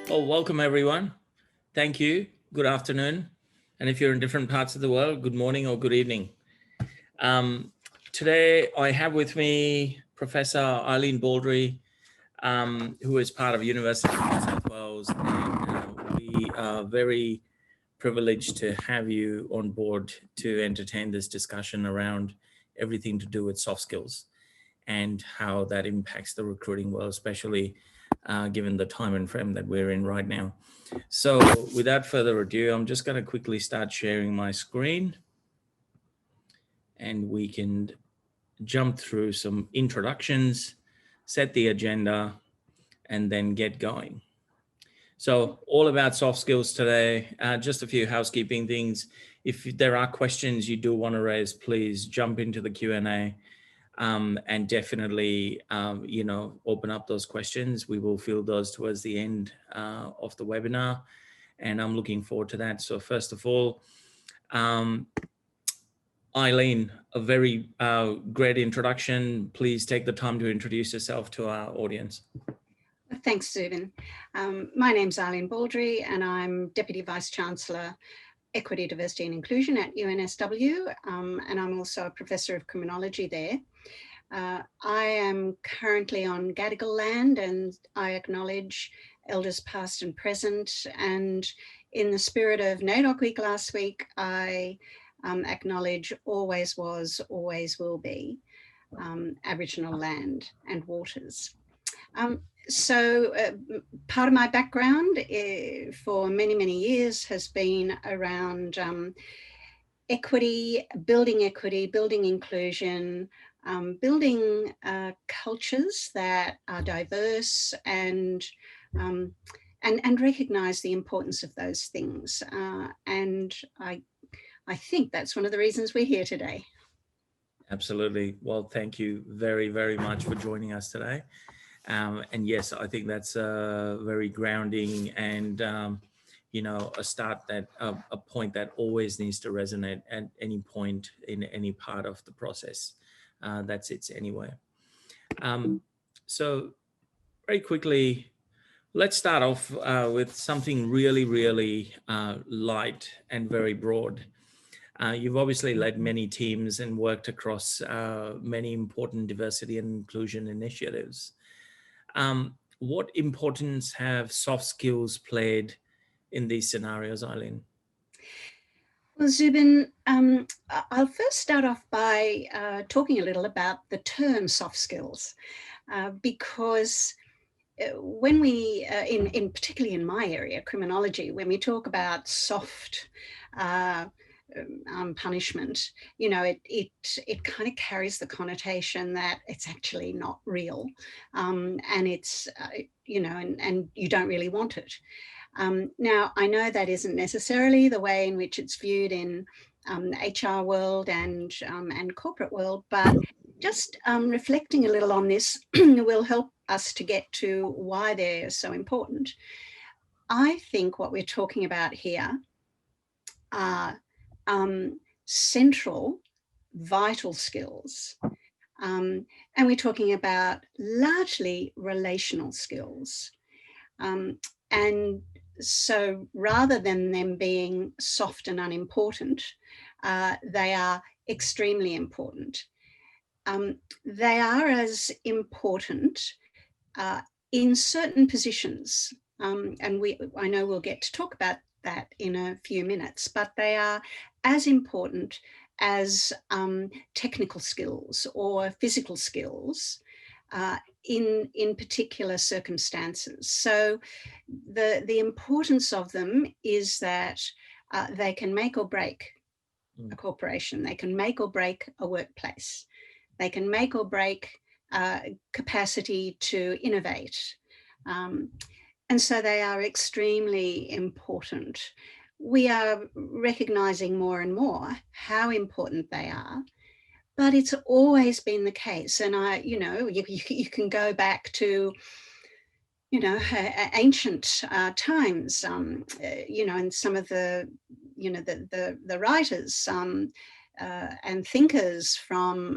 Well, welcome everyone. Thank you. Good afternoon. And if you're in different parts of the world, good morning or good evening. Today I have with me Professor Eileen Baldry, who is part of University of New South Wales. And we are very privileged to have you on board to entertain this discussion around everything to do with soft skills and how that impacts the recruiting world, especially given the time and frame that we're in right now. So without further ado, I'm just going to quickly start sharing my screen and we can jump through some introductions, set the agenda, and then get going. So all about soft skills today, just a few housekeeping things. If there are questions you do want to raise, please jump into the Q&A. And definitely, open up those questions. We will field those towards the end of the webinar, and I'm looking forward to that. So first of all, Eileen, a very great introduction. Please take the time to introduce yourself to our audience. Thanks, Zubin. My name's Eileen Baldry, and I'm Deputy Vice-Chancellor Equity, Diversity and Inclusion at UNSW, and I'm also a Professor of Criminology there. I am currently on Gadigal land, and I acknowledge elders past and present, and in the spirit of NAIDOC Week last week, I acknowledge always was, always will be Aboriginal land and waters. So part of my background for many, many years has been around equity, building inclusion, building cultures that are diverse and recognize the importance of those things. And I think that's one of the reasons we're here today. Absolutely. Well, thank you very, very much for joining us today. And yes, I think that's very grounding and, a start that a point that always needs to resonate at any point in any part of the process. That's it anyway. So very quickly, let's start off with something really, really light and very broad. You've obviously led many teams and worked across many important diversity and inclusion initiatives. What importance have soft skills played in these scenarios, Eileen? Well, Zubin, I'll first start off by talking a little about the term soft skills, because when we, particularly in my area, criminology, when we talk about soft punishment, it kind of carries the connotation that it's actually not real, and it's, and you don't really want it. Now, I know that isn't necessarily the way in which it's viewed in HR world and corporate world, but just reflecting a little on this will help us to get to why they're so important. I think what we're talking about here are central, vital skills. And we're talking about largely relational skills. And so rather than them being soft and unimportant, they are extremely important. They are as important in certain positions. And I know we'll get to talk about that in a few minutes, but they are as important as technical skills or physical skills in particular circumstances. So the importance of them is that they can make or break a corporation. They can make or break a workplace. They can make or break capacity to innovate. And so they are extremely important. We are recognizing more and more how important they are, but it's always been the case. And you can go back to, ancient times, and some of the, the writers and thinkers from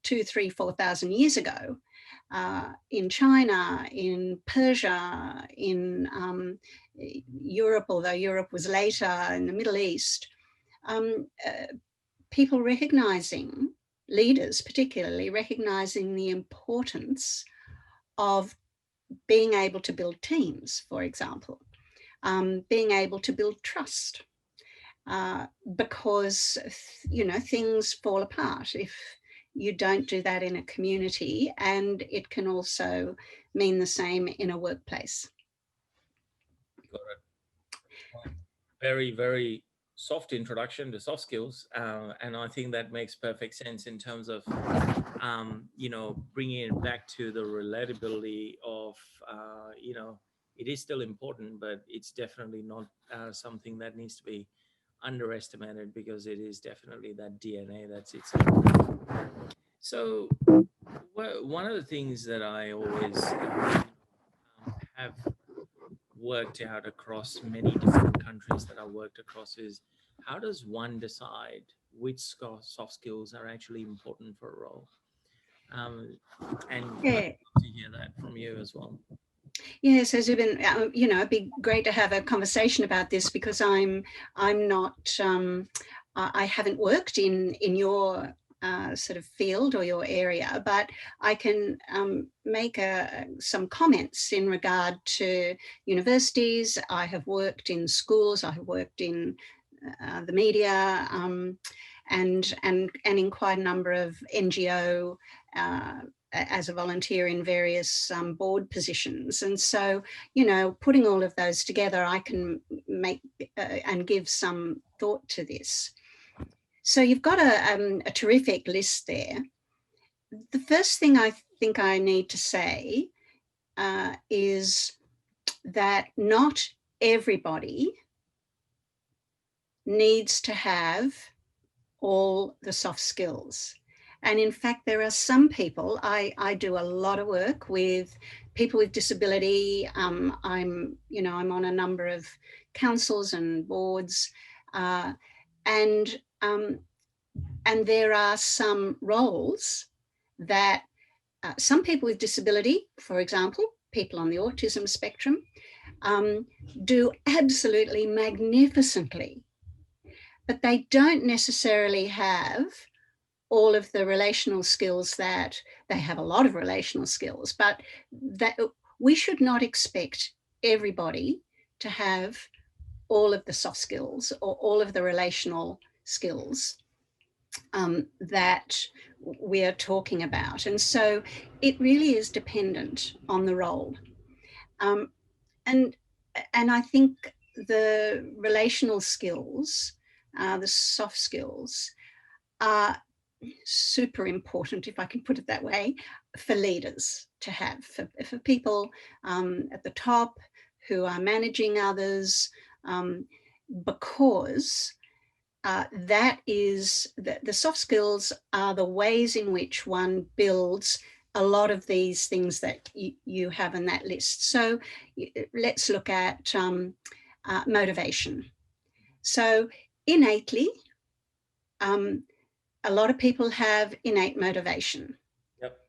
2,000, 3,000, 4,000 years ago in China, in Persia, in Europe, although Europe was later, in the Middle East, people recognizing, leaders particularly, recognizing the importance of being able to build teams, for example, being able to build trust, because, you know, things fall apart if you don't do that in a community, and it can also mean the same in a workplace. Got it. Very, very soft introduction to soft skills, and I think that makes perfect sense in terms of you know, bringing it back to the relatability of you know, it is still important, but it's definitely not something that needs to be underestimated, because it is definitely that DNA that sits in. So one of the things that I always have worked out across many different countries that I worked across is, how does one decide which soft skills are actually important for a role? And Yeah. I'd love to hear that from you as well. Yeah, so Zubin, you know, it'd be great to have a conversation about this, because I'm not, I haven't worked in your sort of field or your area, but I can make some comments in regard to universities. I have worked in schools, I have worked in the media, and in quite a number of NGO as a volunteer in various board positions. And so, you know, putting all of those together, I can make and give some thought to this. So you've got a terrific list there. The first thing I think I need to say is that not everybody needs to have all the soft skills. And in fact, there are some people, I do a lot of work with people with disability. I'm on a number of councils and boards, and there are some roles that some people with disability, for example, people on the autism spectrum, do absolutely magnificently, but they don't necessarily have all of the relational skills. That they have a lot of relational skills, but that we should not expect everybody to have all of the soft skills or all of the relational skills that we are talking about. And so it really is dependent on the role. And I think the relational skills, the soft skills, are super important, if I can put it that way, for leaders to have, for people at the top who are managing others, because that is, the soft skills are the ways in which one builds a lot of these things that you have in that list. So let's look at motivation. So innately, a lot of people have innate motivation. Yep.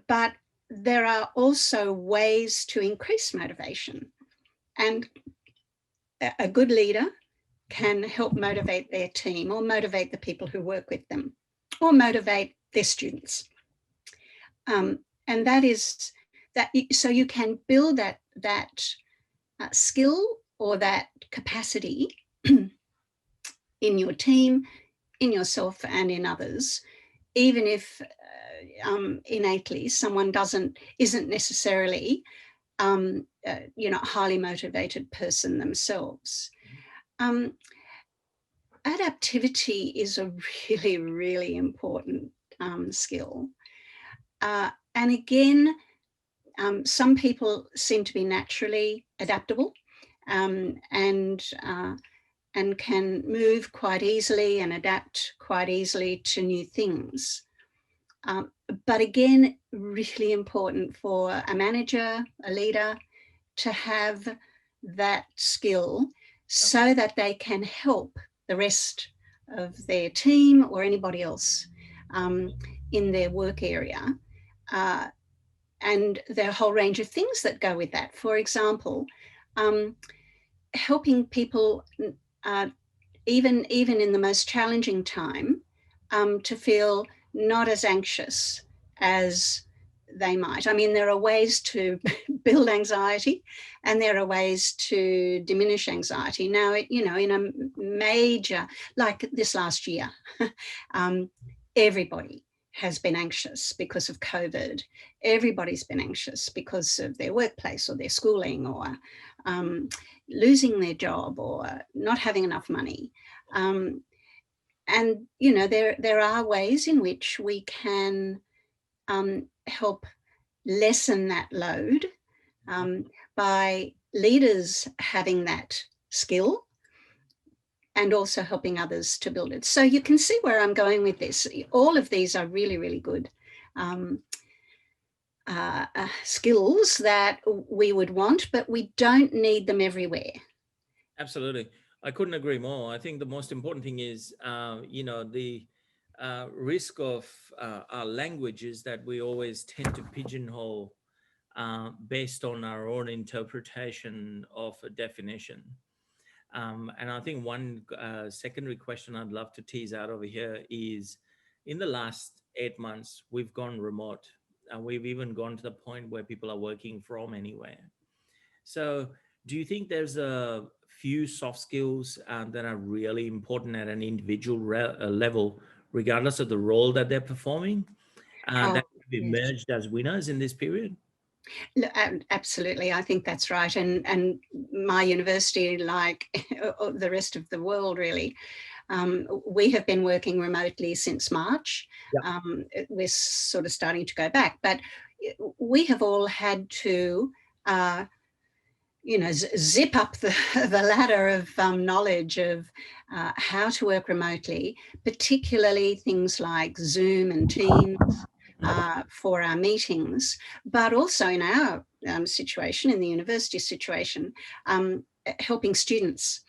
But there are also ways to increase motivation. And a good leader can help motivate their team, or motivate the people who work with them, or motivate their students. And that is that. So you can build that skill or that capacity in your team, in yourself, and in others, even if innately someone isn't necessarily a highly motivated person themselves. Adaptivity is a really, really important skill. And again, some people seem to be naturally adaptable, and can move quite easily and adapt quite easily to new things. But again, really important for a manager, a leader, to have that skill so that they can help the rest of their team or anybody else in their work area and there are a whole range of things that go with that. For example, helping people, even in the most challenging time, to feel not as anxious as they might. I mean, there are ways to build anxiety and there are ways to diminish anxiety. Now, in a major, like this last year, everybody has been anxious because of COVID. Everybody's been anxious because of their workplace or their schooling or losing their job or not having enough money. And, there are ways in which we can help lessen that load by leaders having that skill and also helping others to build it. So you can see where I'm going with this. All of these are really, really good skills that we would want, but we don't need them everywhere. Absolutely. I couldn't agree more. I think the most important thing is, the risk of our language is that we always tend to pigeonhole based on our own interpretation of a definition. And I think one secondary question I'd love to tease out over here is, in the last 8 months, we've gone remote. We've even gone to the point where people are working from anywhere. So do you think there's a few soft skills that are really important at an individual level, regardless of the role that they're performing, that have emerged as winners in this period? Absolutely, I think that's right. And my university, like the rest of the world, really, we have been working remotely since March. Yeah. We're sort of starting to go back, but we have all had to zip up the ladder of knowledge of how to work remotely, particularly things like Zoom and Teams for our meetings, but also in our situation, in the university situation, helping students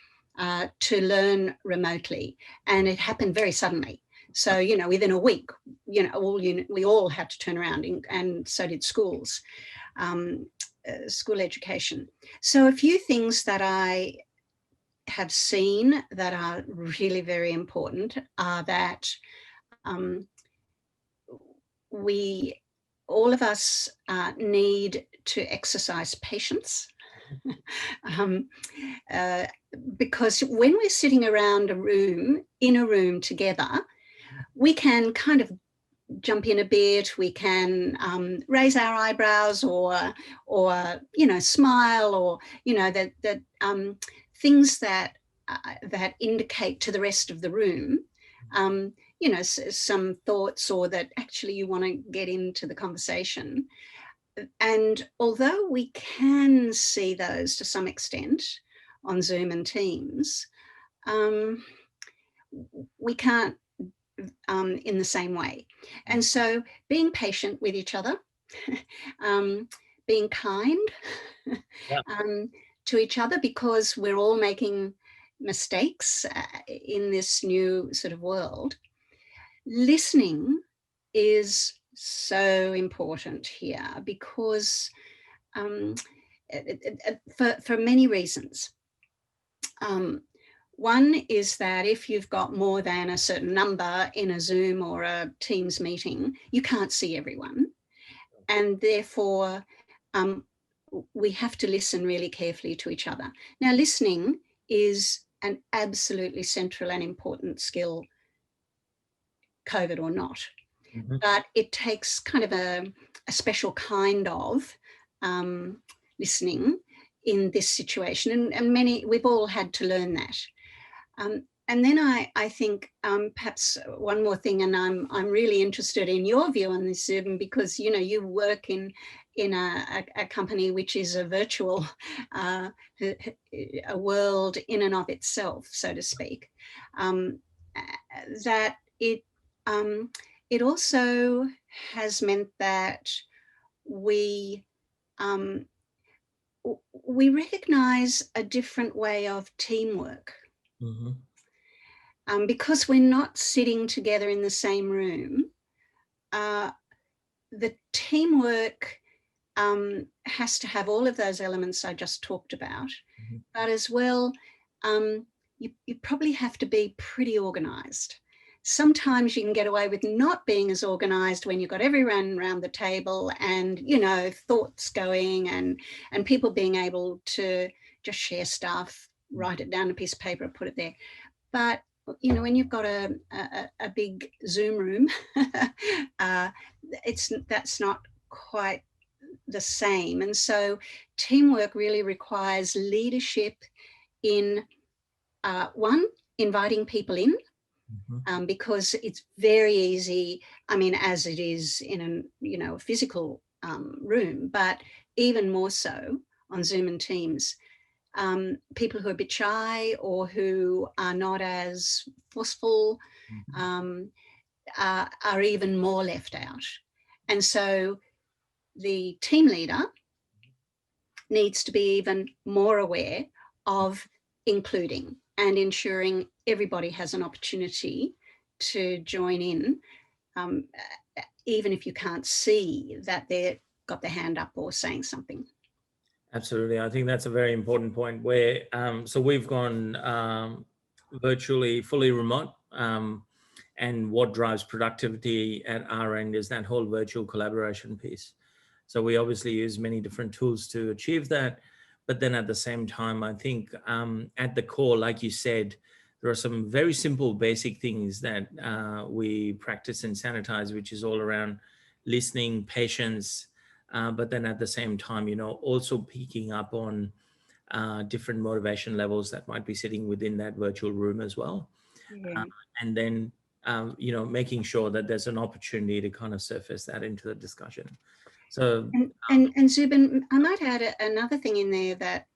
to learn remotely. And it happened very suddenly. So, within a week, we all had to turn around, and so did schools. School education. So a few things that I have seen that are really very important are that all of us need to exercise patience. Because when we're sitting around in a room together, we can kind of jump in a bit, we can raise our eyebrows or smile, or that things that indicate to the rest of the room some thoughts, or that actually you want to get into the conversation. And although we can see those to some extent on Zoom and Teams, we can't in the same way. And so being patient with each other, being kind to each other, because we're all making mistakes in this new sort of world. Listening is so important here, because for many reasons. One is that if you've got more than a certain number in a Zoom or a Teams meeting, you can't see everyone. And therefore, we have to listen really carefully to each other. Now, listening is an absolutely central and important skill, COVID or not. Mm-hmm. But it takes kind of a special kind of listening in this situation. And we've all had to learn that. And then I think perhaps one more thing, and I'm really interested in your view on this, Zubin, because you work in a company which is a virtual a world in and of itself, so to speak. That it also has meant that we recognize a different way of teamwork. Mm-hmm. Because we're not sitting together in the same room, the teamwork has to have all of those elements I just talked about, but as well, you probably have to be pretty organized. Sometimes you can get away with not being as organized when you've got everyone around the table and, you know, thoughts going and people being able to just share stuff, write it down on a piece of paper, put it there. But, you know, when you've got a big Zoom room, that's not quite the same. And so teamwork really requires leadership in, one, inviting people in, because it's very easy, I mean, as it is in a physical room, but even more so on Zoom and Teams, people who are a bit shy or who are not as forceful are even more left out. And so the team leader needs to be even more aware of including and ensuring everybody has an opportunity to join in, even if you can't see that they've got their hand up or saying something. Absolutely. I think that's a very important point where, so we've gone virtually fully remote, and what drives productivity at our end is that whole virtual collaboration piece. So we obviously use many different tools to achieve that. But then at the same time, I think at the core, like you said, there are some very simple basic things that we practice and sanitize, which is all around listening, patience, but then at the same time, you know, also picking up on different motivation levels that might be sitting within that virtual room as well. Yeah. And then, you know, making sure that there's an opportunity to kind of surface that into the discussion. So, and Zubin, I might add another thing in there that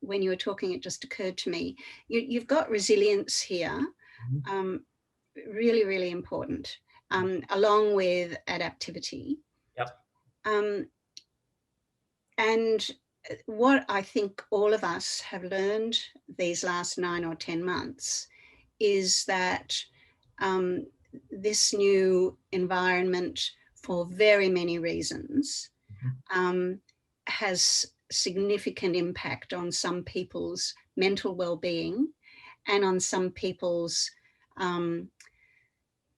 when you were talking, it just occurred to me. You've got resilience here, really, really important, along with adaptivity. Yep. And what I think all of us have learned these last 9 or 10 months is that this new environment, for very many reasons, has significant impact on some people's mental well-being and on some people's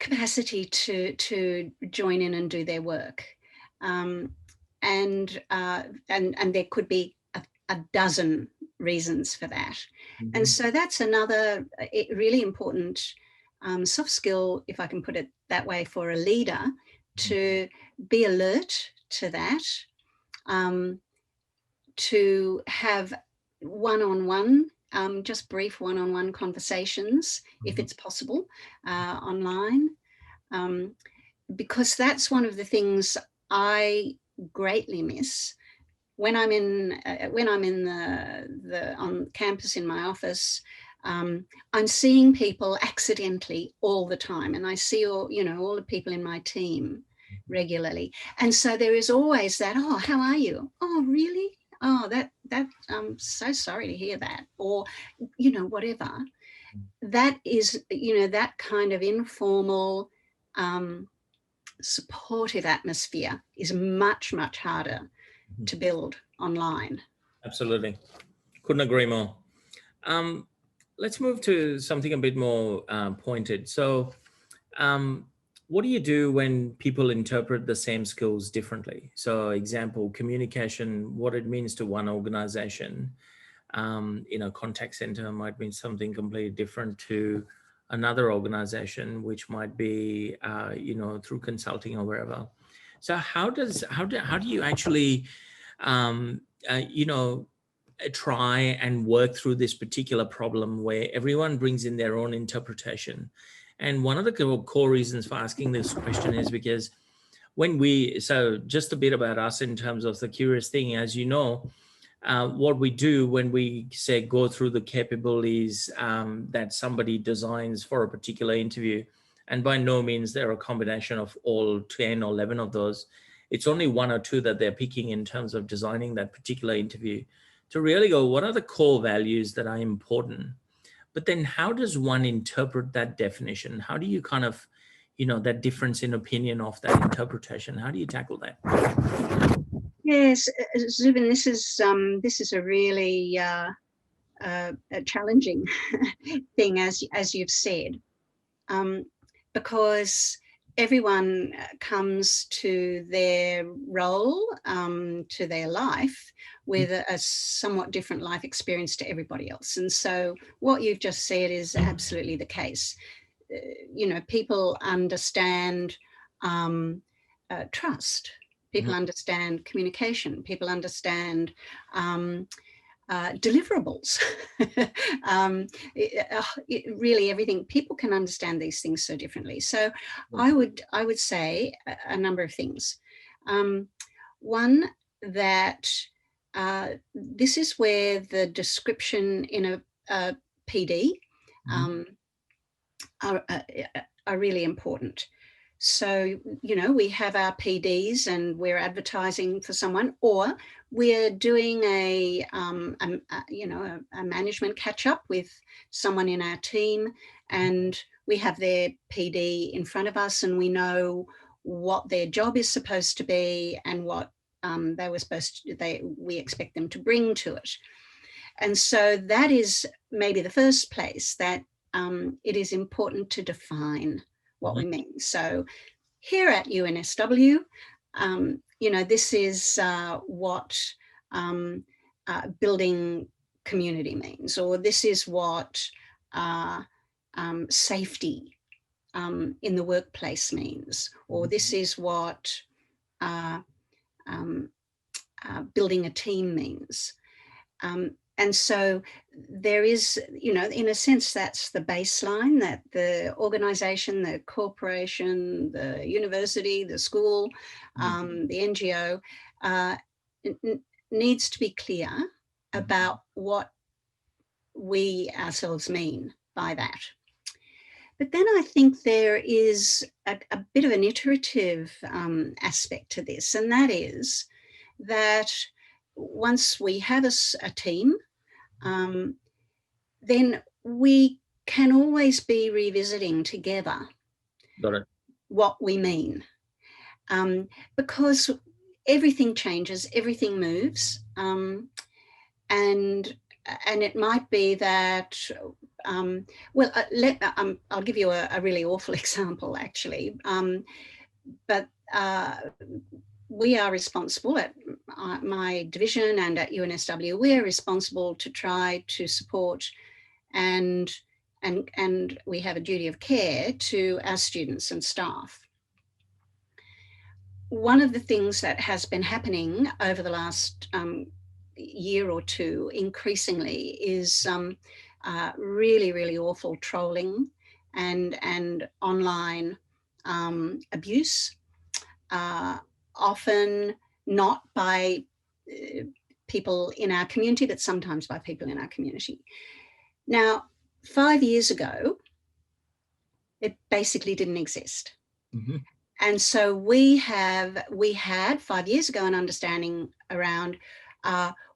capacity to join in and do their work. And there could be a dozen reasons for that. And so that's another really important soft skill, if I can put it that way, for a leader, to be alert to that, to have one-on-one, just brief one-on-one conversations, if it's possible, online, because that's one of the things I greatly miss when I'm in the on campus in my office. I'm seeing people accidentally all the time, and I see all the people in my team regularly, and so there is always that, oh, how are you? Oh, really? Oh, that I'm so sorry to hear that, or whatever. That is that kind of informal supportive atmosphere is much, much harder to build online. Absolutely. Couldn't agree more. Let's move to something a bit more pointed. So what do you do when people interpret the same skills differently? So example, communication, what it means to one organization in a contact center might mean something completely different to another organization, which might be, through consulting or wherever. So how do you actually, try and work through this particular problem where everyone brings in their own interpretation? And one of the core reasons for asking this question is because so just a bit about us in terms of the curious thing, as you know, what we do when we say go through the capabilities that somebody designs for a particular interview, and by no means they're a combination of all 10 or 11 of those, it's only 1 or 2 that they're picking in terms of designing that particular interview, to really go, what are the core values that are important? But then how does one interpret that definition? How do you kind of, that difference in opinion of that interpretation? How do you tackle that? Yes, Zubin, this is a really a challenging thing, as you've said, because everyone comes to their role, to their life, with a somewhat different life experience to everybody else. And so what you've just said is absolutely the case. People understand trust. People understand communication. People understand deliverables. Really, everything. People can understand these things so differently. So I would say a number of things. One, that this is where the description in a PD are really important. So, we have our PDs and we're advertising for someone, or we're doing a management catch up with someone in our team, and we have their PD in front of us, and we know what their job is supposed to be and what we expect them to bring to it. And so that is maybe the first place that it is important to define what we mean. So here at UNSW, this is what building community means, or this is what safety in the workplace means, or this is what building a team means. And so there is, in a sense, that's the baseline that the organization, the corporation, the university, the school, the NGO needs to be clear about what we ourselves mean by that. But then I think there is a bit of an iterative aspect to this, and that is that once we have a team, then we can always be revisiting together what we mean, because everything changes, everything moves, and it might be that, I'll give you a really awful example, actually, but we are responsible at my division and at UNSW, we're responsible to try to support and we have a duty of care to our students and staff. One of the things that has been happening over the last year or two increasingly is really, really awful trolling and online abuse, often not by people in our community, but sometimes by people in our community. Now, 5 years ago, it basically didn't exist. And so we had 5 years ago an understanding around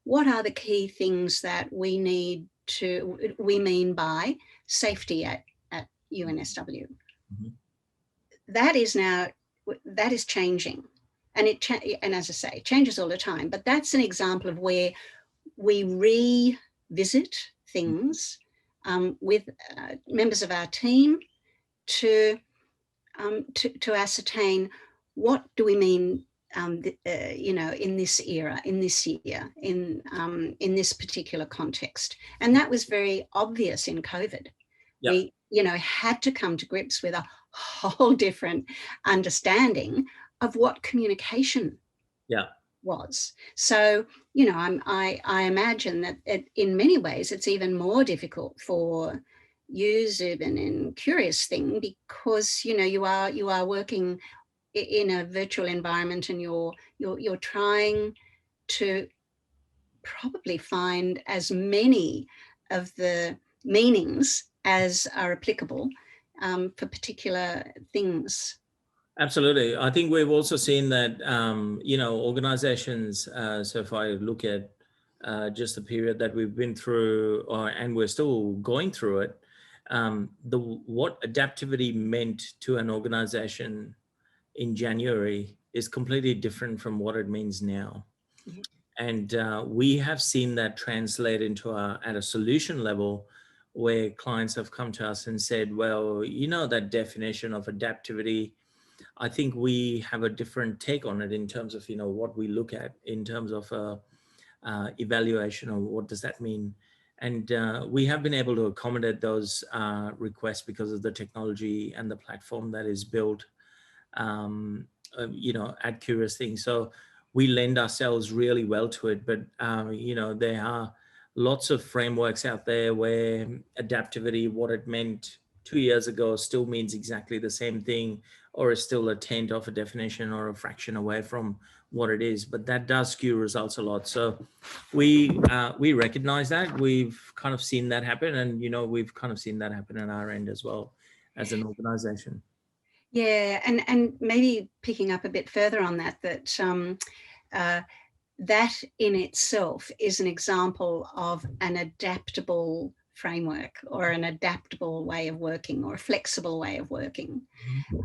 what are the key things that we mean by safety at UNSW. That is changing. And as I say, it changes all the time, but that's an example of where we revisit things with members of our team to ascertain what do we mean, in this era, in this year, in this particular context. And that was very obvious in COVID. We, had to come to grips with a whole different understanding of what communication was. So, I imagine that in many ways it's even more difficult for you, Zubin, and Curious Thing, because you are working in a virtual environment, and you're trying to probably find as many of the meanings as are applicable for particular things. Absolutely. I think we've also seen that, organizations, so if I look at just the period that we've been through, and we're still going through it, what adaptivity meant to an organization in January is completely different from what it means now. Yeah. And we have seen that translate into at a solution level, where clients have come to us and said, well, you know, that definition of adaptivity, I think we have a different take on it in terms of, you know, what we look at in terms of evaluation of what does that mean. And we have been able to accommodate those requests because of the technology and the platform that is built, you know, at Curious Things. So we lend ourselves really well to it. But, you know, there are lots of frameworks out there where adaptivity, what it meant 2 years ago, still means exactly the same thing, or is still a tenth of a definition or a fraction away from what it is. But that does skew results a lot. So we recognize that. We've kind of seen that happen. And, you know, we've kind of seen that happen on our end as well as an organization. Yeah, and maybe picking up a bit further on that, that in itself is an example of an adaptable framework or an adaptable way of working or a flexible way of working.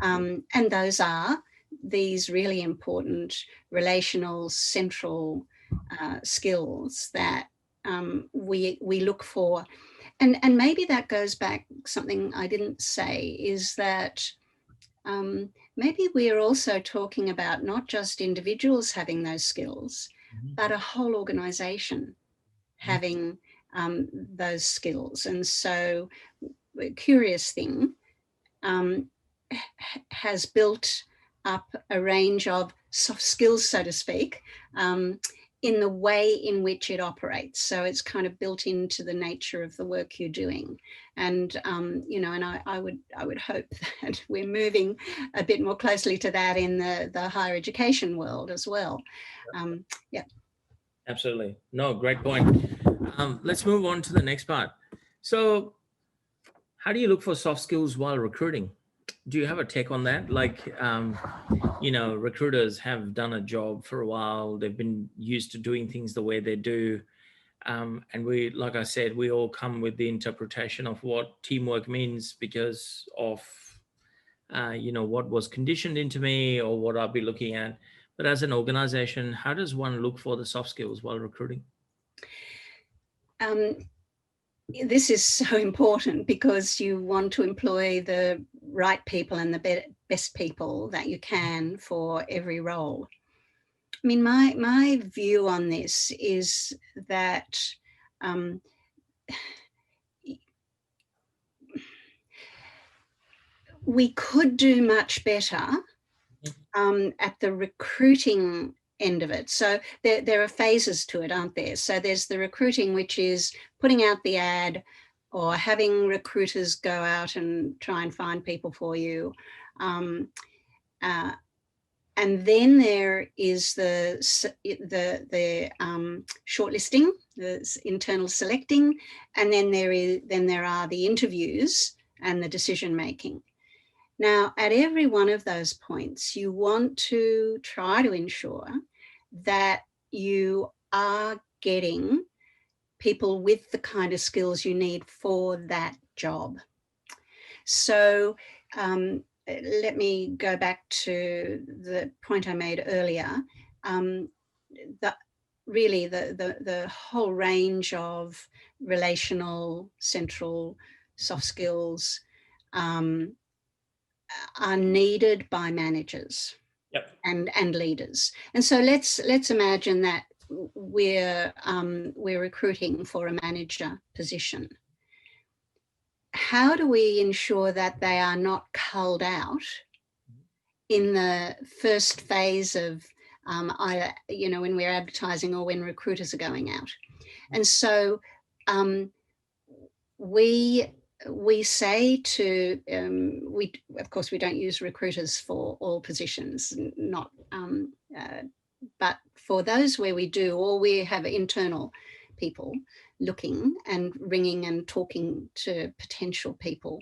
And those are these really important relational central skills that we look for. And maybe that goes back, something I didn't say is that maybe we're also talking about not just individuals having those skills, but a whole organization having those skills. And so Curious Thing has built up a range of soft skills, so to speak, in the way in which it operates. So it's kind of built into the nature of the work you're doing. And, you know, and I would hope that we're moving a bit more closely to that in the higher education world as well. Yeah. Absolutely. No, great point. Let's move on to the next part. So how do you look for soft skills while recruiting? Do you have a take on that? Like, you know, recruiters have done a job for a while. They've been used to doing things the way they do. And we, like I said, we all come with the interpretation of what teamwork means because of, you know, what was conditioned into me or what I'll be looking at. But as an organization, how does one look for the soft skills while recruiting? This is so important because you want to employ the right people and the best people that you can for every role. I mean, my view on this is that we could do much better at the recruiting end of it. So there are phases to it, aren't there? So there's the recruiting, which is putting out the ad or having recruiters go out and try and find people for you. And then there is the shortlisting, the internal selecting, and then there are the interviews and the decision making. Now, at every one of those points, you want to try to ensure that you are getting people with the kind of skills you need for that job. So let me go back to the point I made earlier. Really, the whole range of relational, central, soft skills are needed by managers. Yep. and leaders. And so let's imagine that we're recruiting for a manager position. How do we ensure that they are not culled out in the first phase of either, you know, when we're advertising or when recruiters are going out? And so we say to, of course, we don't use recruiters for all positions, not, but for those where we do, or we have internal people looking and ringing and talking to potential people,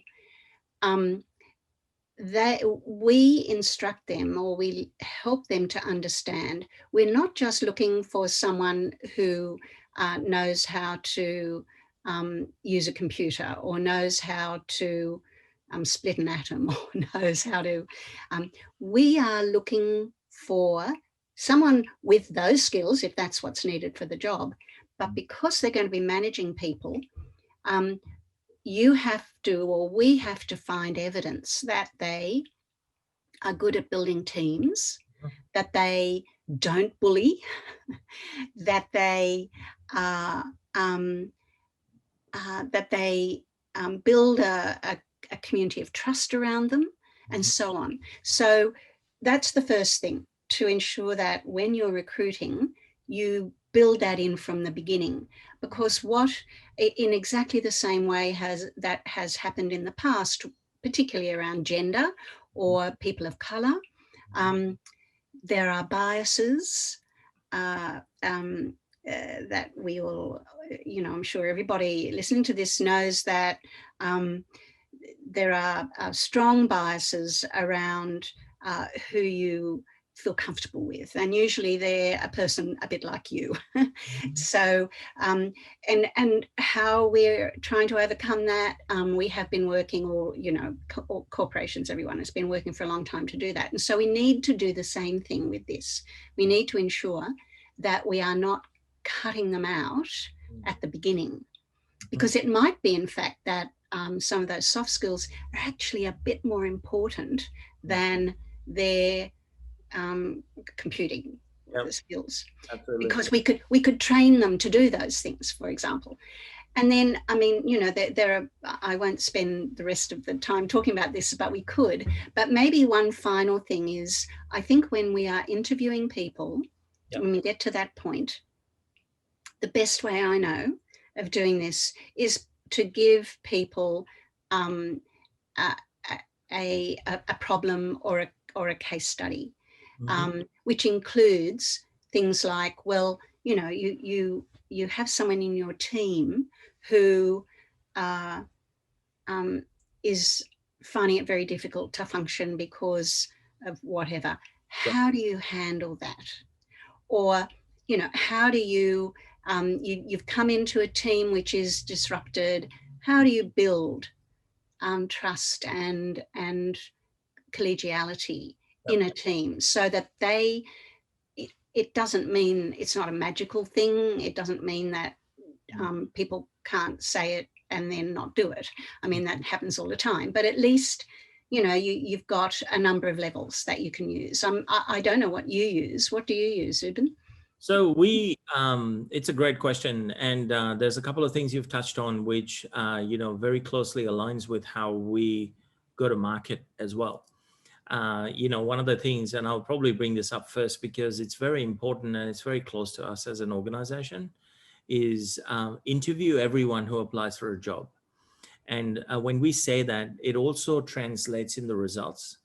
we instruct them or we help them to understand we're not just looking for someone who knows how to use a computer, or knows how to split an atom, or knows how to. We are looking for someone with those skills, if that's what's needed for the job. But because they're going to be managing people, you have to, or we have to, find evidence that they are good at building teams, that they don't bully, that they build a community of trust around them, and so on. So that's the first thing, to ensure that when you're recruiting, you build that in from the beginning. Because what, in exactly the same way that has happened in the past, particularly around gender or people of colour, there are biases that we all, I'm sure everybody listening to this knows that there are strong biases around who you feel comfortable with, and usually they're a person a bit like you. So and how we're trying to overcome that, we have been working, or corporations, everyone has been working for a long time to do that. And so we need to do the same thing with this. We need to ensure that we are not cutting them out at the beginning, because it might be, in fact, that some of those soft skills are actually a bit more important than their computing skills. Absolutely. Because we could train them to do those things, for example. And then, I mean, there are, I won't spend the rest of the time talking about this, but we could. But maybe one final thing is, I think when we are interviewing people, when we get to that point, the best way I know of doing this is to give people a problem or a case study, which includes things like, well, you have someone in your team who is finding it very difficult to function because of whatever. How do you handle that? Or, how do you, you've come into a team which is disrupted. How do you build trust and collegiality in a team, so that it doesn't mean, it's not a magical thing. It doesn't mean that people can't say it and then not do it. I mean, that happens all the time, but at least, you've got a number of levels that you can use. I don't know what you use. What do you use, Zubin? So it's a great question. And there's a couple of things you've touched on, which, very closely aligns with how we go to market as well. One of the things, and I'll probably bring this up first because it's very important and it's very close to us as an organization, is interview everyone who applies for a job. And when we say that, it also translates in the results.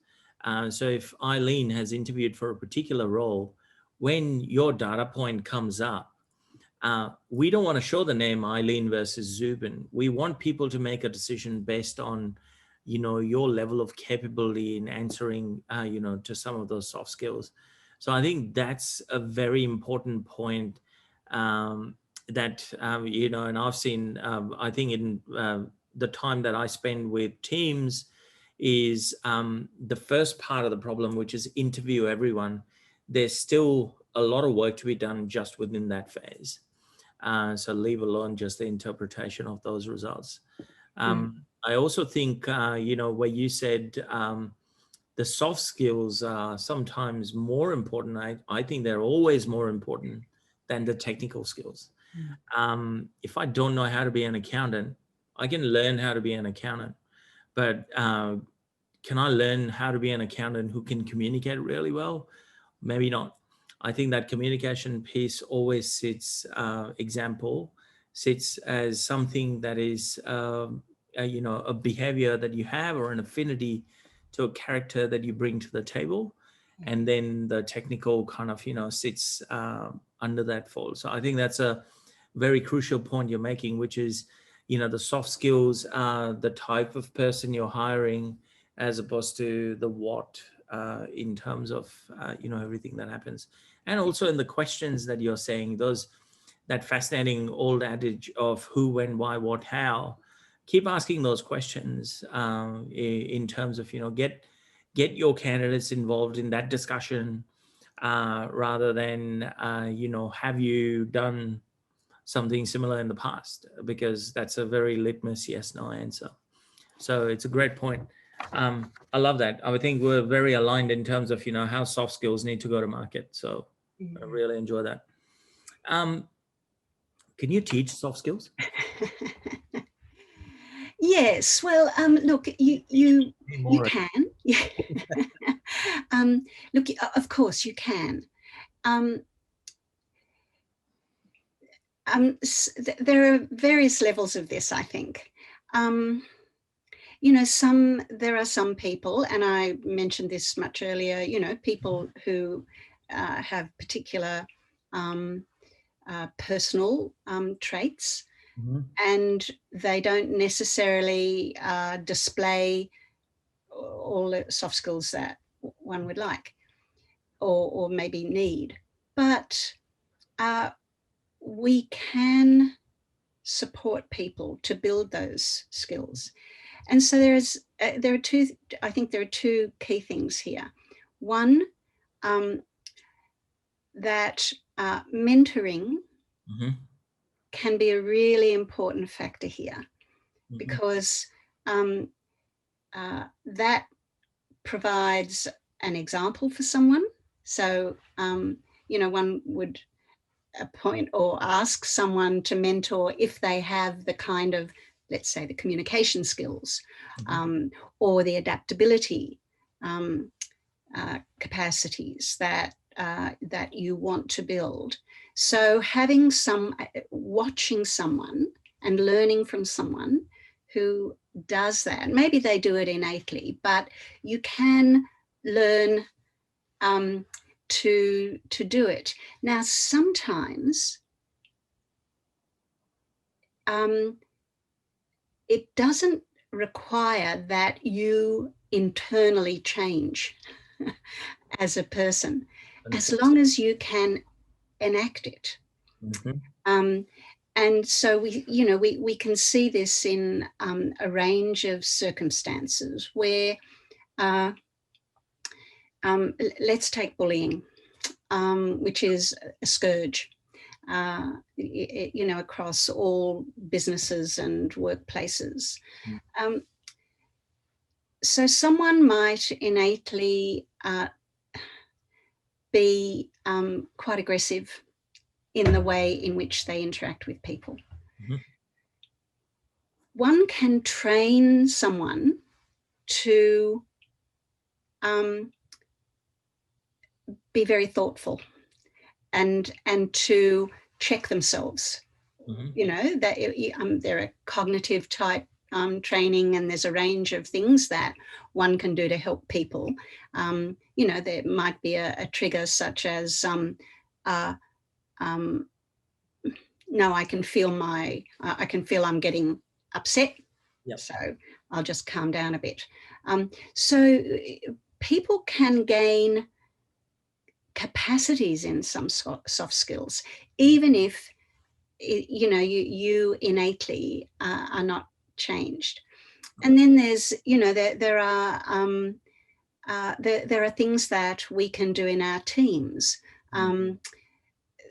So if Eileen has interviewed for a particular role, when your data point comes up, we don't want to show the name Eileen versus Zubin. We want people to make a decision based on, your level of capability in answering, to some of those soft skills. So I think that's a very important point that, and I've seen, I think in the time that I spend with teams is the first part of the problem, which is interview everyone. There's still a lot of work to be done just within that phase. So leave alone just the interpretation of those results. I also think, where you said the soft skills are sometimes more important. I think they're always more important than the technical skills. If I don't know how to be an accountant, I can learn how to be an accountant. But can I learn how to be an accountant who can communicate really well? Maybe not. I think that communication piece always sits as something that is, a behavior that you have or an affinity to a character that you bring to the table. And then the technical kind of, sits under that fold. So I think that's a very crucial point you're making, which is, the soft skills are the type of person you're hiring as opposed to the what in terms of, everything that happens. And also in the questions that you're saying, those that fascinating old adage of who, when, why, what, how. Keep asking those questions in terms of, get your candidates involved in that discussion rather than, have you done something similar in the past? Because that's a very litmus yes, no answer. So it's a great point. I love that. I think we're very aligned in terms of, how soft skills need to go to market. So I really enjoy that. Can you teach soft skills? Yes, well, look, you can. Look, of course you can. There are various levels of this, I think. There are some people, and I mentioned this much earlier, people who have particular personal traits, and they don't necessarily display all the soft skills that one would like or maybe need. But we can support people to build those skills. And so there are two key things here. One, that mentoring can be a really important factor here, because that provides an example for someone. So, one would appoint or ask someone to mentor if they have the kind of, let's say, the communication skills or the adaptability capacities that you want to build. So watching someone and learning from someone who does that, maybe they do it innately, but you can learn to do it. Now, sometimes it doesn't require that you internally change as a person, as long as you can enact it. And so we can see this in a range of circumstances where, let's take bullying, which is a scourge, across all businesses and workplaces. So someone might innately be quite aggressive in the way in which they interact with people. One can train someone to be very thoughtful and to check themselves. That there are cognitive type training, and there's a range of things that one can do to help people. There might be a trigger such as no, I can feel I'm getting upset. Yep. So I'll just calm down a bit. So people can gain capacities in some soft skills, even if you innately are not changed. And then there's there are things that we can do in our teams.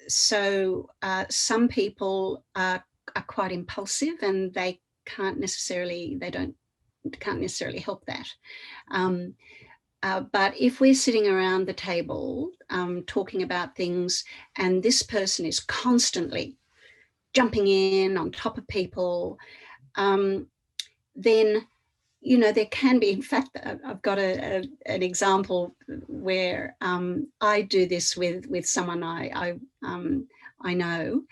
So some people are quite impulsive, and they can't necessarily help that. But if we're sitting around the table talking about things, and this person is constantly jumping in on top of people, then there can be, in fact, I've got an example where I do this with someone I know.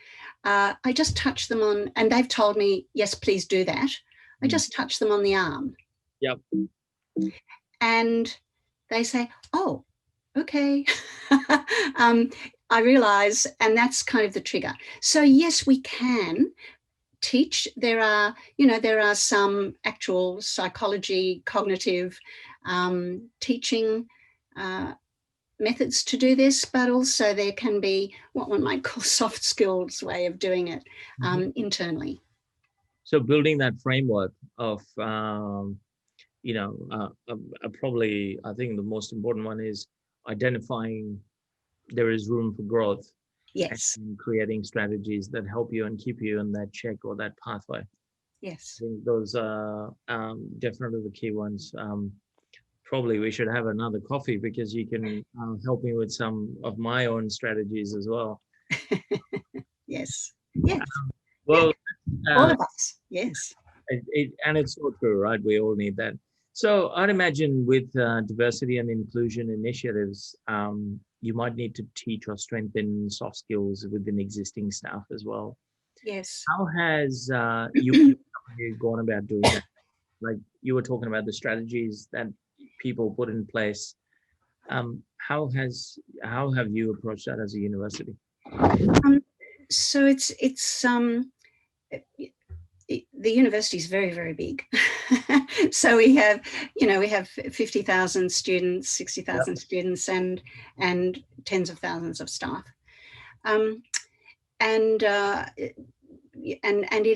I just touch them on, and they've told me, yes, please do that. I just touch them on the arm. Yep. And they say, oh, okay. I realize, and that's kind of the trigger. So yes, we can teach. There are some actual psychology, cognitive teaching methods to do this, but also there can be what one might call soft skills way of doing it internally. So building that framework of, probably, I think the most important one is identifying there is room for growth. Yes. And creating strategies that help you and keep you in that check or that pathway. Yes. I think those are definitely the key ones. Probably we should have another coffee because you can help me with some of my own strategies as well. Yes. Yes. Well, all of us. Yes. And it's so true, right? We all need that. So I'd imagine with diversity and inclusion initiatives, you might need to teach or strengthen soft skills within existing staff as well. Yes. How has you gone about doing that? Like you were talking about the strategies that people put in place. How have you approached that as a university? So the university is very, very big. So we have 50,000 students, 60,000 students, and tens of thousands of staff. And it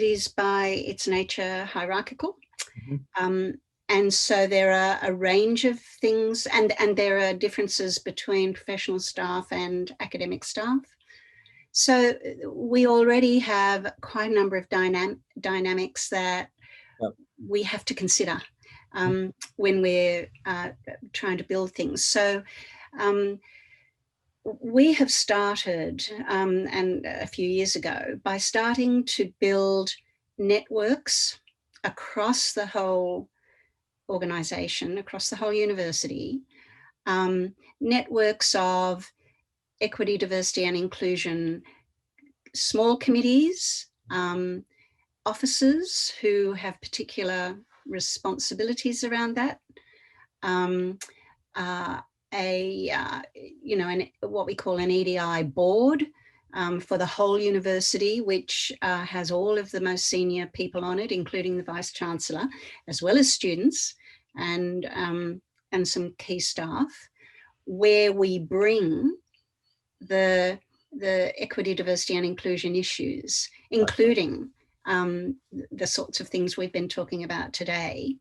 is by its nature hierarchical. And so there are a range of things, and there are differences between professional staff and academic staff. So we already have quite a number of dynamics that we have to consider when we're trying to build things. So we have started, and a few years ago, by starting to build networks across the whole organisation, across the whole university, networks of equity, diversity and inclusion, small committees, officers who have particular responsibilities around that, what we call an EDI board for the whole university, which has all of the most senior people on it, including the Vice-Chancellor, as well as students and some key staff, where we bring the equity, diversity and inclusion issues, including the sorts of things we've been talking about today,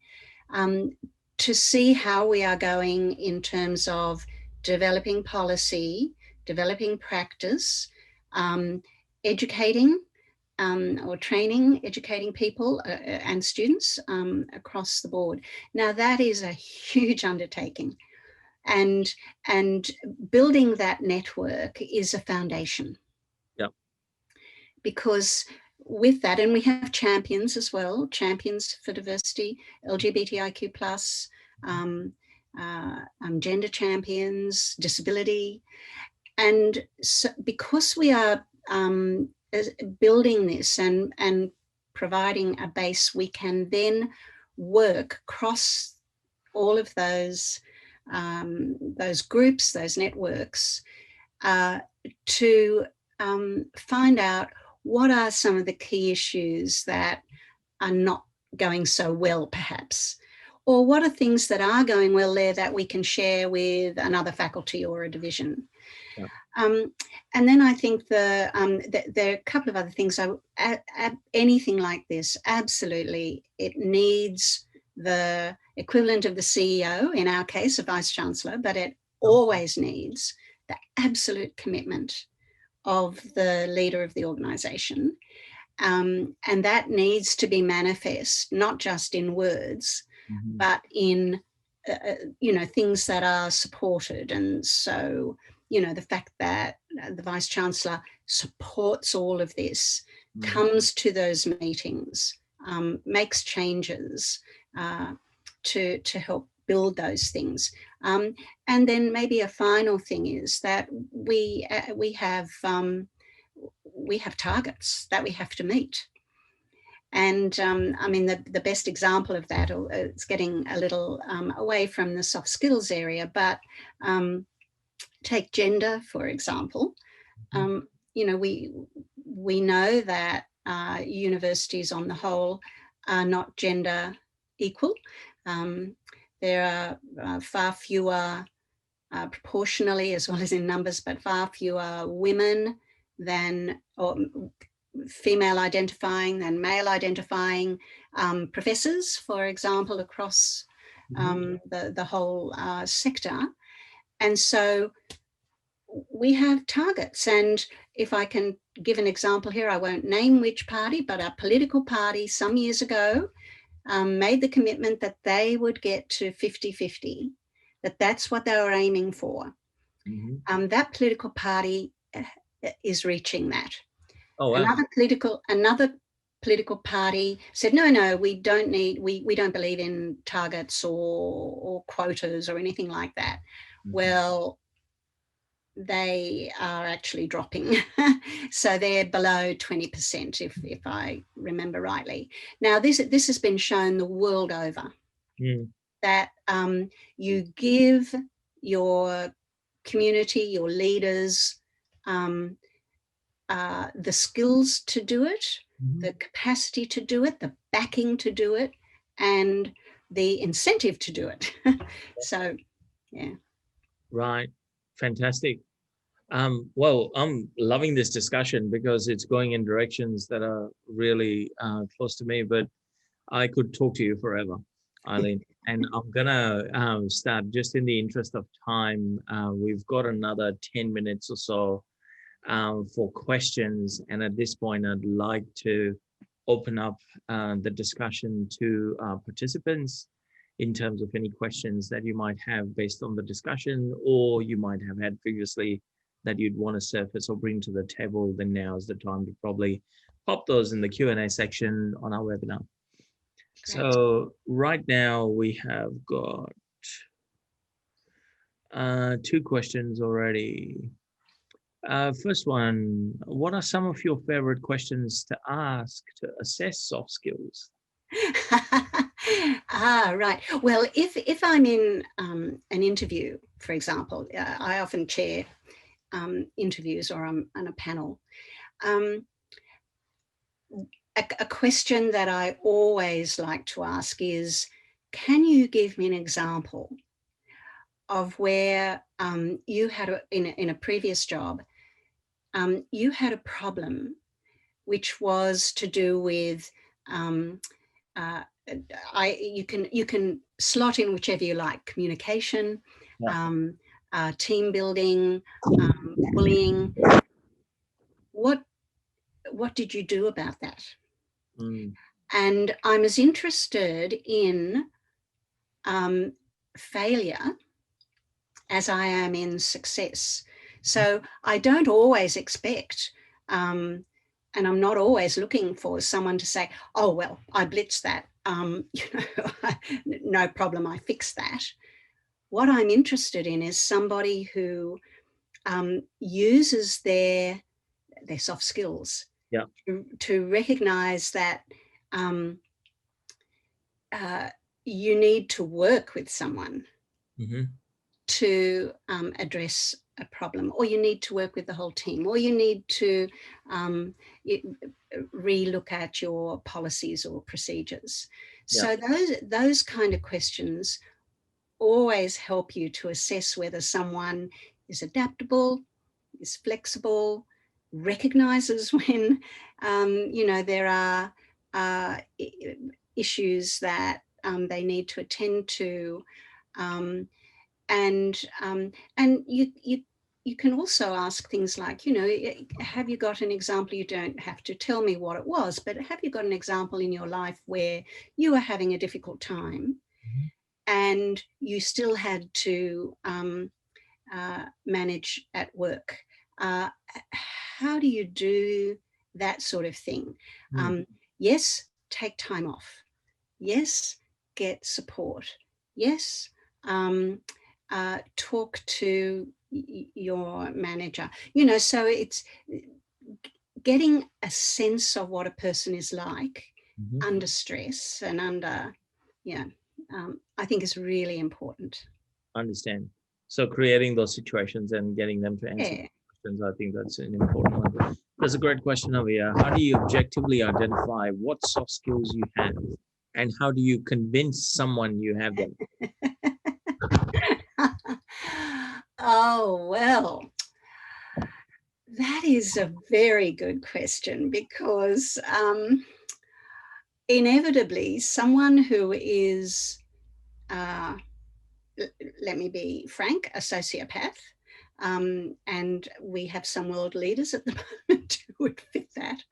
to see how we are going in terms of developing policy, developing practice, educating or training, educating people and students across the board. Now that is a huge undertaking. And building that network is a foundation. Yep. Because with that, and we have champions as well, champions for diversity, LGBTIQ+, gender champions, disability. And so because we are building this and providing a base, we can then work across all of those groups, those networks, to find out what are some of the key issues that are not going so well, perhaps, or what are things that are going well there that we can share with another faculty or a division. Yeah. And then I think there are a couple of other things. Anything like this, absolutely, it needs the equivalent of the CEO, in our case, a Vice-Chancellor, but it always needs the absolute commitment of the leader of the organisation. And that needs to be manifest, not just in words, but in, things that are supported. And so, the fact that the Vice-Chancellor supports all of this, comes to those meetings, makes changes, to help build those things. And then maybe a final thing is that we have targets that we have to meet. And I mean, the best example of that, it's getting a little away from the soft skills area, but take gender, for example. We know that universities on the whole are not gender equal. There are far fewer proportionally as well as in numbers, but far fewer women than, or female identifying than male identifying professors, for example, across the whole sector. And so we have targets. And if I can give an example here, I won't name which party, but a political party some years ago made the commitment that they would get to 50-50, that's what they were aiming for. That political party is reaching that. Oh, wow. Another political party said, no, we don't believe in targets or quotas or anything like that. Well, they are actually dropping. So they're below 20%, if I remember rightly. Now, this has been shown the world over, that you give your community, your leaders, the skills to do it, the capacity to do it, the backing to do it, and the incentive to do it. So, yeah. Right. Fantastic. Well, I'm loving this discussion because it's going in directions that are really close to me, but I could talk to you forever, Eileen. And I'm gonna start just in the interest of time. We've got another 10 minutes or so for questions. And at this point, I'd like to open up the discussion to participants in terms of any questions that you might have based on the discussion, or you might have had previously that you'd want to surface or bring to the table. Then now is the time to probably pop those in the Q&A section on our webinar. Great. So right now we have got 2 questions already. First one, what are some of your favorite questions to ask to assess soft skills? Right. Well, if I'm in an interview, for example, I often chair interviews, or I'm on a panel. A question that I always like to ask is, can you give me an example of where you had in a previous job, you had a problem which was to do with you can slot in whichever you like: communication, team building, bullying. What did you do about that? And I'm as interested in failure as I am in success. So I don't always expect, and I'm not always looking for someone to say, oh, well, I blitzed that. No problem, I fixed that. What I'm interested in is somebody who uses their soft skills to recognize that you need to work with someone to address a problem, or you need to work with the whole team, or you need to re-look at your policies or procedures. So those kind of questions always help you to assess whether someone is adaptable, is flexible, recognizes when there are issues that they need to attend to, and you can also ask things like, have you got an example? You don't have to tell me what it was, but have you got an example in your life where you were having a difficult time and you still had to manage at work? How do you do that sort of thing? Yes, take time off. Yes, get support. Yes, talk to your manager. So it's getting a sense of what a person is like under stress and under, I think is really important. Understand. So creating those situations and getting them to answer questions, I think that's an important one. There's a great question over here. How do you objectively identify what soft skills you have, and how do you convince someone you have them? Oh, well, that is a very good question, because inevitably someone who is, let me be frank, a sociopath, and we have some world leaders at the moment who would fit that,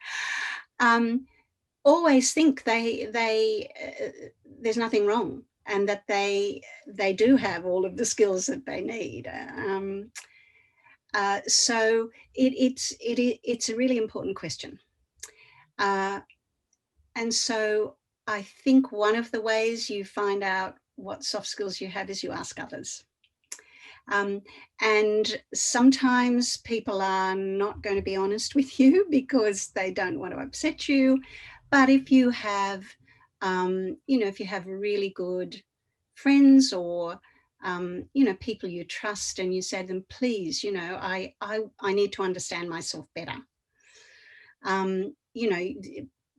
always think there's nothing wrong, and that they do have all of the skills that they need. So it's a really important question. And so I think one of the ways you find out what soft skills you have is you ask others. And sometimes people are not going to be honest with you because they don't want to upset you. But if you have, if you have really good friends, or people you trust, and you say to them, please, I need to understand myself better.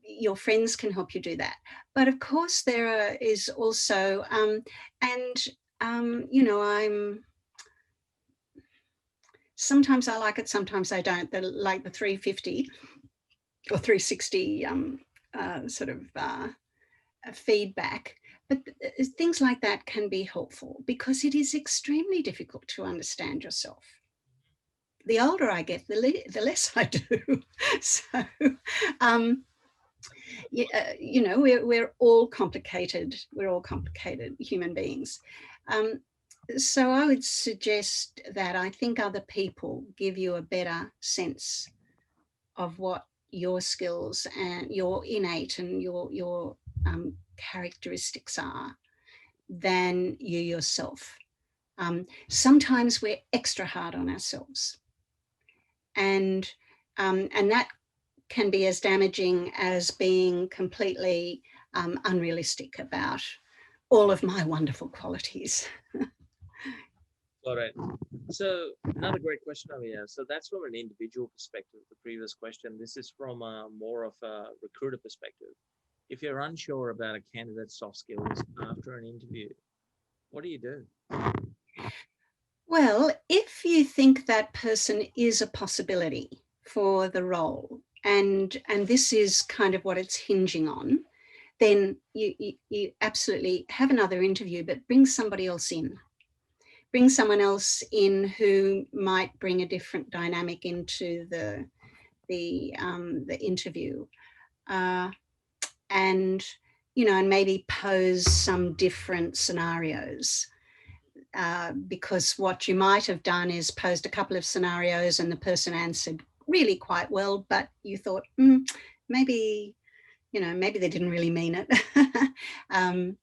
Your friends can help you do that. But of course there is also, sometimes I like it, sometimes I don't. Like the 350 or 360 feedback. But things like that can be helpful, because it is extremely difficult to understand yourself. The older I get, the less I do. So, we're all complicated. We're all complicated human beings. So I would suggest that I think other people give you a better sense of what your skills and your innate and your characteristics are than you yourself. Sometimes we're extra hard on ourselves, and that can be as damaging as being completely unrealistic about all of my wonderful qualities. All right. So another great question over here. So that's from an individual perspective, the previous question. This is from more of a recruiter perspective. If you're unsure about a candidate's soft skills after an interview, what do you do? Well, if you think that person is a possibility for the role, and this is kind of what it's hinging on, then you absolutely have another interview, but bring somebody else in. Bring someone else in who might bring a different dynamic into the interview, and maybe pose some different scenarios. Because what you might have done is posed a couple of scenarios and the person answered really quite well, but you thought, maybe they didn't really mean it. And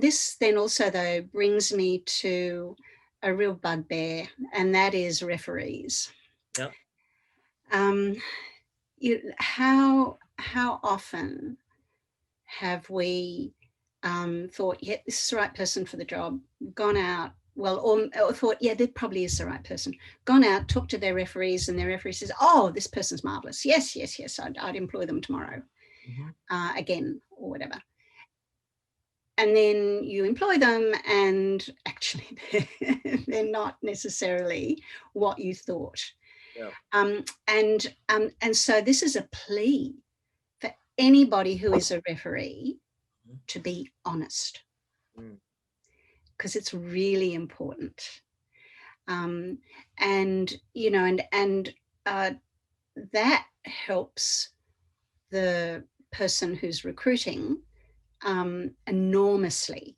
this then also, though, brings me to a real bugbear, and that is referees. Yep. How often have we thought, yeah, this is the right person for the job, gone out, or thought, yeah, that probably is the right person, gone out, talked to their referees, and their referee says, oh, this person's marvelous. Yes, I'd employ them tomorrow, again, or whatever. And then you employ them, and actually they're not necessarily what you thought. Yeah. And so this is a plea for anybody who is a referee to be honest, because it's really important. And that helps the person who's recruiting enormously.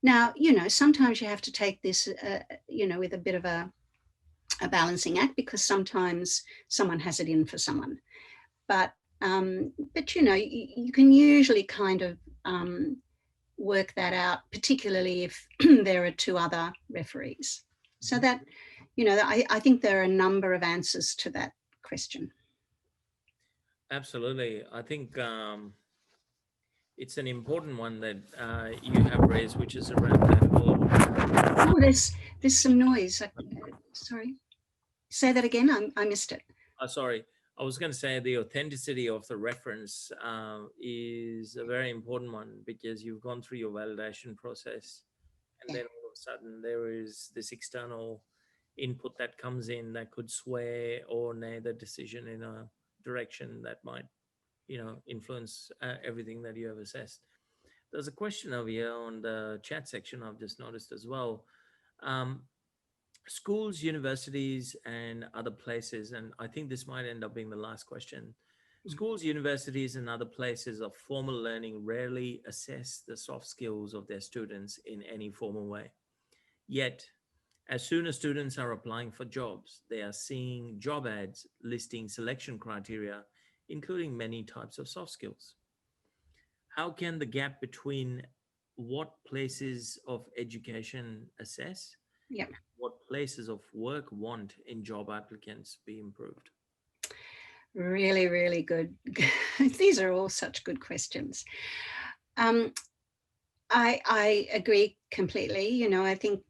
Now, sometimes you have to take this, with a bit of a balancing act, because sometimes someone has it in for someone. But you can usually kind of work that out, particularly if there are two other referees. So that, I think there are a number of answers to that question. Absolutely. I think it's an important one that you have raised, which is around that whole... Oh, there's some noise. Sorry. Say that again. I missed it. Sorry. I was going to say the authenticity of the reference is a very important one, because you've gone through your validation process And then all of a sudden there is this external input that comes in that could sway or nay the decision in a direction that might, influence everything that you have assessed. There's a question over here on the chat section I've just noticed as well. Um, Schools, universities, and other places, and I think this might end up being the last question. Schools, universities, and other places of formal learning rarely assess the soft skills of their students in any formal way. Yet, as soon as students are applying for jobs, they are seeing job ads listing selection criteria, including many types of soft skills. How can the gap between what places of education assess, Yeah. what places of work want in job applicants be improved? Really, really good. These are all such good questions. I agree completely. I think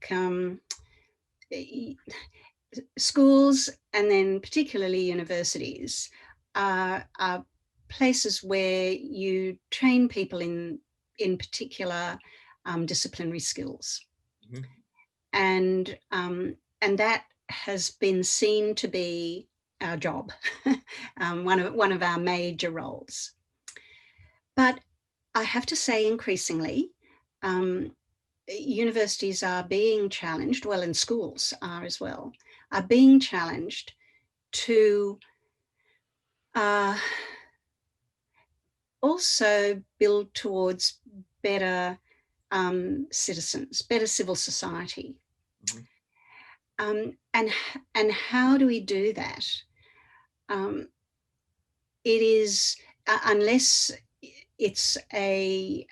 schools, and then particularly universities, are places where you train people in particular disciplinary skills. Mhm. And that has been seen to be our job, one of our major roles. But I have to say, increasingly, universities are being challenged, well, and schools are as well, are being challenged to also build towards better citizens, better civil society. Mhm. And how do we do that? It is, unless it's a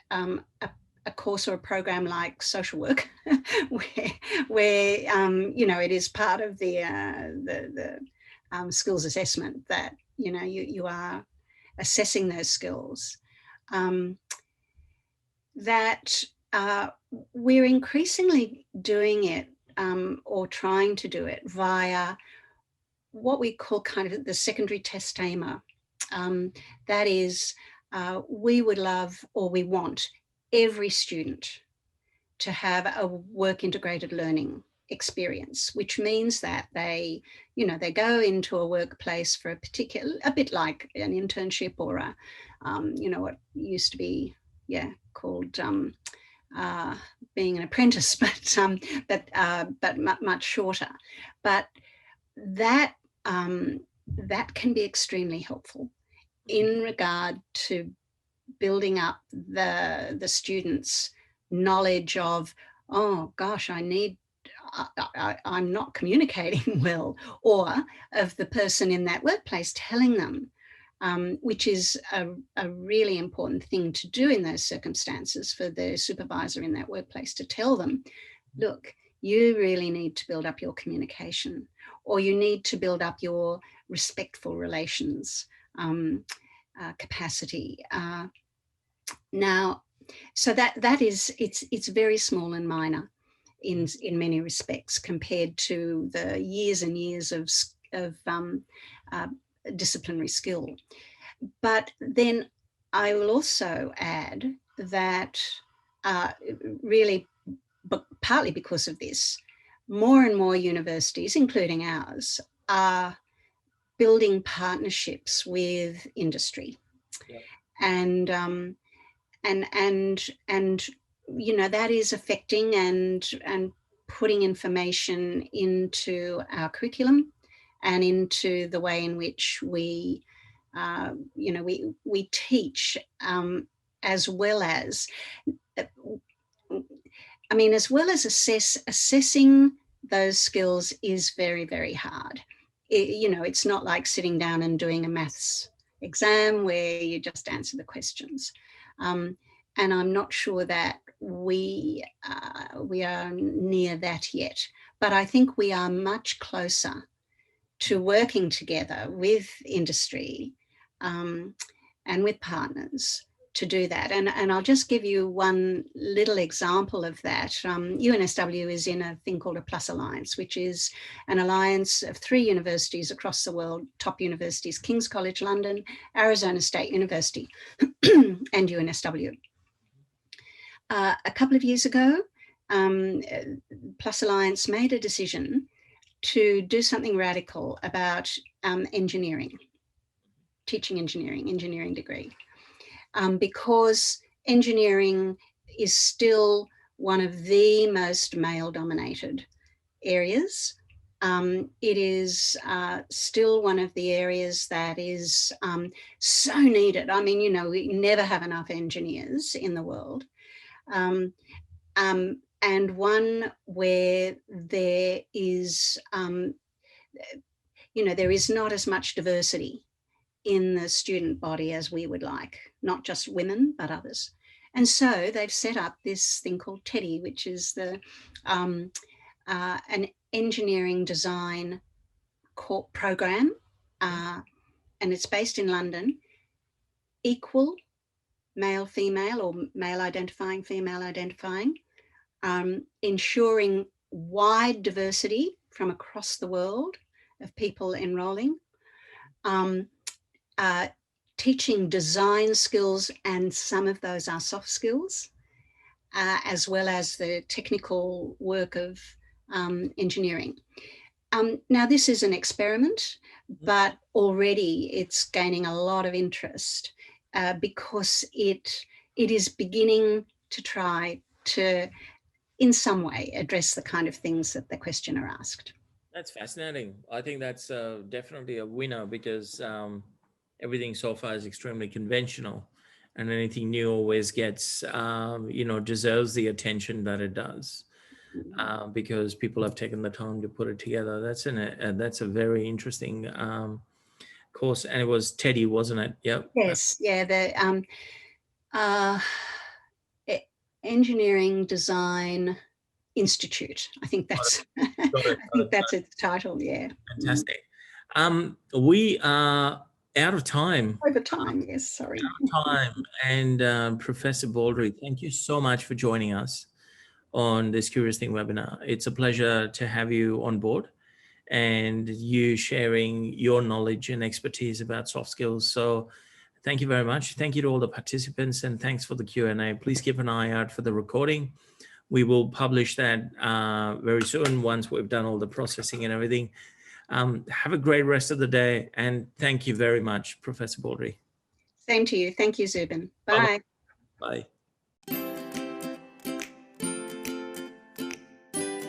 course or a program like social work, where it is part of the skills assessment that you are assessing those skills. That we're increasingly doing it, or trying to do it via what we call kind of the secondary test tamer. That is, we would love, or we want, every student to have a work integrated learning experience, which means that they go into a workplace for a bit like an internship, or what used to be called being an apprentice, but much shorter. But that can be extremely helpful in regard to building up the students' knowledge of, oh gosh, I'm not communicating well, or of the person in that workplace telling them, which is a really important thing to do in those circumstances, for the supervisor in that workplace to tell them, look, you really need to build up your communication, or you need to build up your respectful relations capacity. Now, so that is, it's very small and minor in many respects, compared to the years and years of disciplinary skill. But then I will also add that really, but partly because of this, more and more universities, including ours, are building partnerships with industry. Yep. And that is affecting and putting information into our curriculum and into the way in which we teach, as well as assessing those skills is very, very hard. It's not like sitting down and doing a maths exam where you just answer the questions. And I'm not sure that we are near that yet. But I think we are much closer to working together with industry and with partners to do that. And I'll just give you one little example of that. UNSW is in a thing called a Plus Alliance, which is an alliance of 3 universities across the world, top universities: King's College London, Arizona State University, and UNSW. A couple of years ago, Plus Alliance made a decision to do something radical about engineering, teaching engineering degree, because engineering is still one of the most male-dominated areas. It is still one of the areas that is so needed. I mean, you know, we never have enough engineers in the world. And one where there is, you know, there is not as much diversity in the student body as we would like, not just women, but others. And so they've set up this thing called TEDdy, which is the an engineering design program, and it's based in London. Equal male-female or male identifying, female identifying, ensuring wide diversity from across the world of people enrolling, teaching design skills, and some of those are soft skills, as well as the technical work of engineering. Now, this is an experiment, but already it's gaining a lot of interest because it is beginning to try to, in some way, address the kind of things that the questioner asked. That's fascinating. I think that's definitely a winner, because everything so far is extremely conventional, and anything new always gets, you know, deserves the attention that it does, because people have taken the time to put it together. That's a very interesting course, and it was TEDdy, wasn't it? Yep. Yes, yeah. The Engineering Design Institute. I think that's I think that's its title. Yeah. Fantastic. We are out of time. Over time, yes. Sorry. Out of time. And Professor Baldry, thank you so much for joining us on this Curious Thing webinar. It's a pleasure to have you on board and you sharing your knowledge and expertise about soft skills. So thank you very much. Thank you to all the participants, and thanks for the Q&A. Please keep an eye out for the recording. We will publish that very soon once we've done all the processing and everything. Have a great rest of the day, and thank you very much, Professor Baldry. Same to you. Thank you, Zubin. Bye. Bye.